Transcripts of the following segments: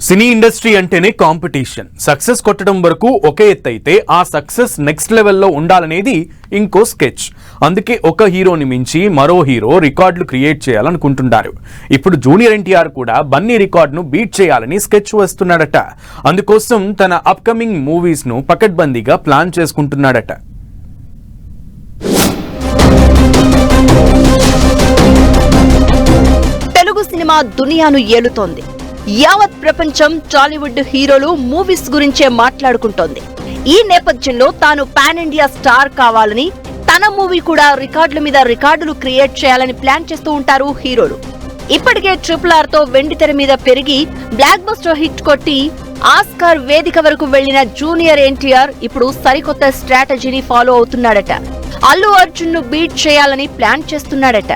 Cine industry అంటేనే competition. Success కొట్టడం వరకు ఒకే ఎత్తైతే ఆ సక్సెస్ నెక్స్ట్ లెవెల్లో ఉండాలనేది ఇంకో స్కెచ్. అందుకే ఒక హీరోని మించి మరో హీరో రికార్డులు క్రియేట్ చేయాలనుకుంటున్నారు. ఇప్పుడు జూనియర్ ఎన్టీఆర్ కూడా బన్నీ రికార్డును బీట్ చేయాలని స్కెచ్ వేస్తున్నాడట. అందుకోసం తన అప్కమింగ్ మూవీస్ ను పకడ్బందీగా ప్లాన్ చేసుకుంటున్నాడట. తెలుగు సినిమా దునియాను ఏలుతోంది. యావత్ ప్రపంచం టాలీవుడ్ హీరోలు మూవీస్ గురించే మాట్లాడుకుంటోంది. ఈ నేపథ్యంలో తాను పాన్ ఇండియా స్టార్ కావాలని, తన మూవీ కూడా రికార్డుల మీద రికార్డులు క్రియేట్ చేయాలని ప్లాన్ చేస్తూ ఉంటారు హీరోలు. ఇప్పటికే RRR తో వెండితెర మీద పెరిగి బ్లాక్ బస్టర్ హిట్ కొట్టి ఆస్కార్ వేదిక వరకు వెళ్లిన జూనియర్ ఎన్టీఆర్ ఇప్పుడు సరికొత్త స్ట్రాటజీని ఫాలో అవుతున్నాడట. అల్లు అర్జున్ ను బీట్ చేయాలని ప్లాన్ చేస్తున్నాడట.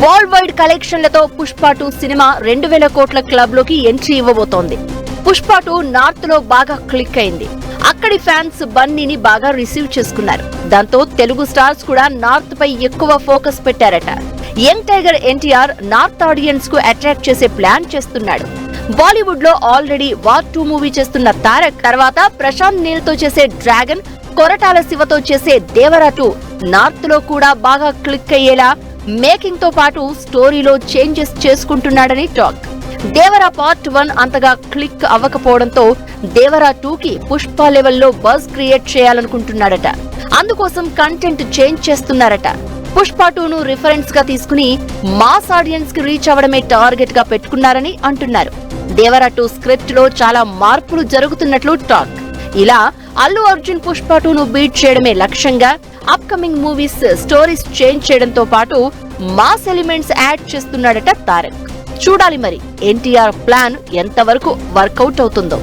వరల్డ్ వైడ్ కలెక్షన్లతో పుష్ప 2 సినిమా 2000 కోట్ల క్లబ్ లోకి ఎంట్రీ ఇవ్వబోతోంది. పుష్ప 2 నార్త్ లో బాగా క్లిక్ అయింది. అక్కడి ఫ్యాన్స్ బన్నీని బాగా రిసీవ్ చేసుకున్నారు. దాంతో తెలుగు స్టార్స్ కూడా నార్త్ పై ఎక్కువ ఫోకస్ పెట్టారట. Young tiger NTR north audience కు అట్రాక్ట్ చేసే ప్లాన్ చేస్తున్నాడు. బాలీవుడ్ లో ఆల్రెడీ వార్ 2 మూవీ చేస్తున్న తారక్ తర్వాత ప్రశాంత్ నీల్ తో చేసే డ్రాగన్, కొరటాల శివతో చేసే దేవరా 2 నార్త్ లో కూడా బాగా క్లిక్ అయ్యేలా మేకింగ్ తో పాటు స్టోరీలో చేంజెస్ చేసుకుంటున్నాడని టాక్. దేవరా పార్ట్ 1 అంతగా క్లిక్ అవ్వకపోవడంతో దేవరా 2 కి పుష్ప లెవెల్లో బజ్ క్రియేట్ చేయాలనుకుంటున్నాడట. అందుకోసం కంటెంట్ చేంజ్ చేస్తున్నారట. పుష్ప 2 ను రిఫరెన్స్ గా తీసుకుని మాస్ ఆడియన్స్ కి రీచ్ అవ్వడమే టార్గెట్ గా పెట్టుకున్నారని అంటున్నారు. దేవరా 2 స్క్రిప్ట్ లో చాలా మార్పులు జరుగుతున్నట్లు టాక్. ఇలా అల్లు అర్జున్ పుష్ప 2 ను బీట్ చేయడమే లక్ష్యంగా అప్కమింగ్ మూవీస్ స్టోరీస్ చేంజ్ చేయడంతో పాటు మాస్ ఎలిమెంట్స్ యాడ్ చేస్తున్నాడట తారక్. చూడాలి మరి ఎన్టీఆర్ ప్లాన్ ఎంతవరకు వర్కౌట్ అవుతుందో.